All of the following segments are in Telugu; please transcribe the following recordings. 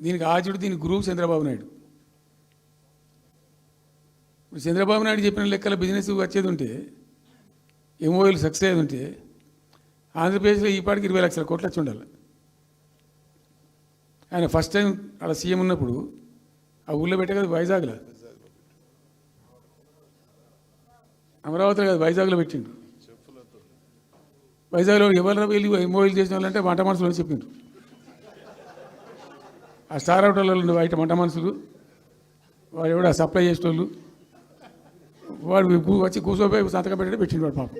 దీనికి ఆచుడు దీనికి గురువు చంద్రబాబు నాయుడు. ఇప్పుడు చంద్రబాబు నాయుడు చెప్పిన లెక్కల బిజినెస్ వచ్చేది ఉంటే, ఎంఓఎల్ సక్సెస్ అయ్యేది ఉంటే ఆంధ్రప్రదేశ్లో ఈ పాటికి 20 లక్షల కోట్లు వచ్చి ఉండాలి. ఆయన ఫస్ట్ టైం అలా సీఎం ఉన్నప్పుడు ఆ ఊళ్ళో పెట్టే కదా వైజాగ్లో, అమరావతిలో కదా వైజాగ్లో పెట్టిండు. వైజాగ్లో ఎవరు వెళ్ళి ఎంఓఎల్ చేసిన వాళ్ళంటే వంట మనుషులు చెప్పిండ్రు. ఆ స్టార్ హోటల్లో ఉండే బయట వంట మనుషులు, వాడు ఎవడ సప్లై చేసేటోళ్ళు, వాడు వచ్చి కూర్చోపోయి సంతకం పెట్టే పెట్టిండు వాడు పాపం.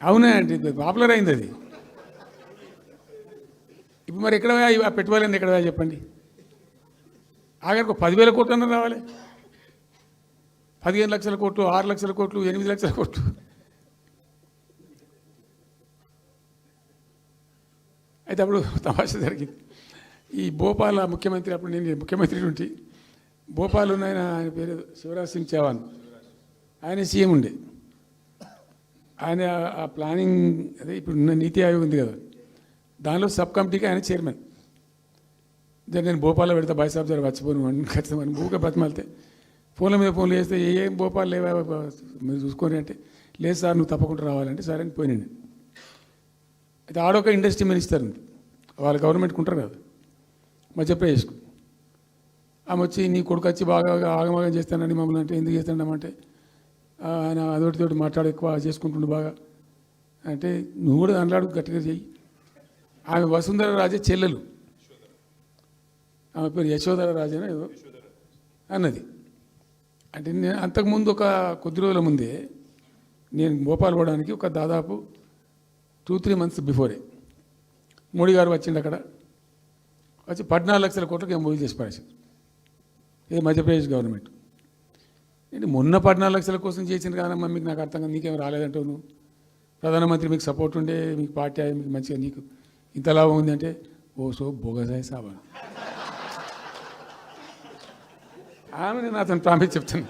అవునా అంటే పాపులర్ అయింది అది. ఇప్పుడు మరి ఎక్కడ ఆ పెట్టుబడి ఎక్కడ చెప్పండి. ఆఖరికి 10,000 కోట్లు అన్న రావాలి. 15 లక్షల కోట్లు, 6 లక్షల కోట్లు, 8 లక్షల కోట్లు. అయితే అప్పుడు తమాషా జరిగింది. ఈ భోపాల్ ముఖ్యమంత్రి, అప్పుడు నేను ముఖ్యమంత్రి ఉంటే భోపాల్ ఉన్న ఆయన పేరు శివరాజ్ సింగ్ చౌహాన్, ఆయన సీఎం ఉండే. ఆయన ఆ ప్లానింగ్ అదే ఇప్పుడు నీతి ఆయోగ్ ఉంది కదా, దానిలో సబ్ కమిటీకి ఆయన చైర్మన్. నేను భోపాల్లో పెడతా బాయ్సాబ్ జర వచ్చిపోను అని ఖచ్చితంగా ఊరికే బతిమాలితే ఫోన్ల మీద ఫోన్లు చేస్తే ఏం భోపాల్ లేవా మీరు చూసుకొని అంటే, లేదు సార్ నువ్వు తప్పకుండా రావాలంటే సరే అని పోయినండి. అయితే ఆడొక ఇండస్ట్రీ మినిస్టర్ ఉంది, వాళ్ళ గవర్నమెంట్కి ఉంటారు కదా మధ్యప్రదేశ్కు. ఆమె వచ్చి నీ కొడుకు వచ్చి బాగా ఆగమాగం చేస్తానని మమ్మల్ని అంటే ఎందుకు చేస్తాడమంటే, ఆయన అదొకటితోటి మాట్లాడి ఎక్కువ చేసుకుంటుండు బాగా అంటే, నువ్వు కూడా దాంట్లో గట్టిగా చెయ్యి. ఆమె వసుంధర రాజే చెల్లెలు, ఆమె పేరు యశోధర రాజేనా ఏదో అన్నది. అంటే నేను అంతకుముందు ఒక కొద్ది రోజుల ముందే నేను భోపాల్ పోవడానికి ఒక దాదాపు 2-3 మంత్స్ బిఫోరే మోడీ గారు వచ్చిండు. అక్కడ వచ్చి 14 లక్షల కోట్లకి ఏం చేసి పడేసారు ఇది మధ్యప్రదేశ్ గవర్నమెంట్. ఏంటి మొన్న 14 లక్షల కోసం చేసింది కాదమ్మా, మీకు నాకు అర్థం కాదు, నీకేం రాలేదంటావు నువ్వు. ప్రధానమంత్రి మీకు సపోర్ట్ ఉండే, మీకు పార్టీ మీకు మంచిగా నీకు ఇంత లాభం ఉంది అంటే, ఓ సో బోగసాయి సాబా ఆమె నేను అతను ప్రామిస్ చెప్తాను.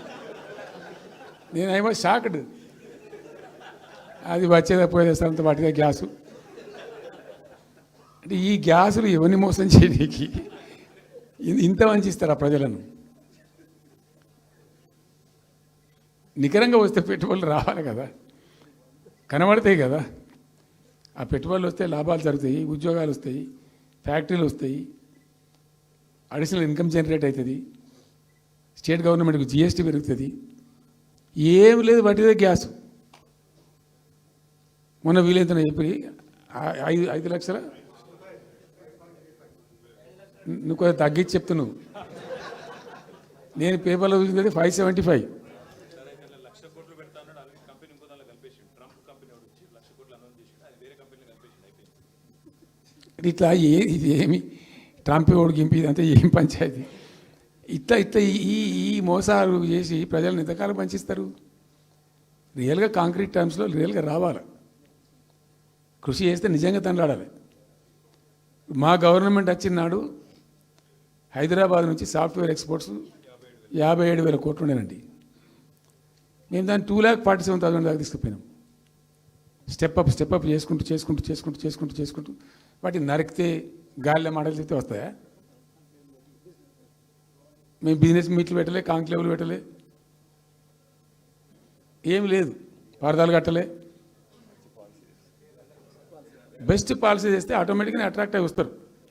నేను ఐ వాజ్ షాక్డ్. అది వచ్చేదా పోయేదా సార్ అంత వాటిగా గ్యాసు అంటే, ఈ గ్యాసులు ఎవరిని మోసం చేయడానికి ఇంత వంచిస్తారా ప్రజలను? నికరంగా వస్తే పెట్టుబడులు రావాలి కదా, కనబడతాయి కదా. ఆ పెట్టుబడులు వస్తే లాభాలు జరుగుతాయి, ఉద్యోగాలు వస్తాయి, ఫ్యాక్టరీలు వస్తాయి, అడిషనల్ ఇన్కమ్ జనరేట్ అవుతుంది, స్టేట్ గవర్నమెంట్కి జిఎస్టీ పెరుగుతుంది. ఏం లేదు వాటిదే గ్యాసు. మొన్న వీలైతే చెప్పి 5 లక్షల నువ్వు కొంచెం తగ్గించి చెప్తున్నావు. నేను పేపర్లో చూసింది 575. ఇట్లా ఇది ఏమి ట్రంప్ ఓడికి గింపి ఇదంతా ఏం పంచాయతీ? ఇట్లా ఇట్లా ఈ మోసాలు చేసి ప్రజలను ఎంతకాలం పంచిస్తారు? రియల్గా కాంక్రీట్ టర్మ్స్లో రియల్గా రావాలి, కృషి చేస్తే నిజంగా తండ్రాడాలి. మా గవర్నమెంట్ వచ్చిన నాడు హైదరాబాద్ నుంచి సాఫ్ట్వేర్ ఎక్స్పోర్ట్స్ 57,000 కోట్లు ఉండేనండి. మేము దాన్ని 2,47,000 దాకా తీసుకుపోయినాం. స్టెప్ అప్ చేసుకుంటూ వాటిని నరికితే గాలిలో మాటలు చెప్తే వస్తాయా? మేము బిజినెస్ మీట్లు పెట్టలే, కాంక్లేవ్లు పెట్టలే, ఏం లేదు, పరదాలు కట్టలే. బెస్ట్ పాలసీ చేస్తే ఆటోమేటిక్గా అట్రాక్ట్ అయి వస్తారు.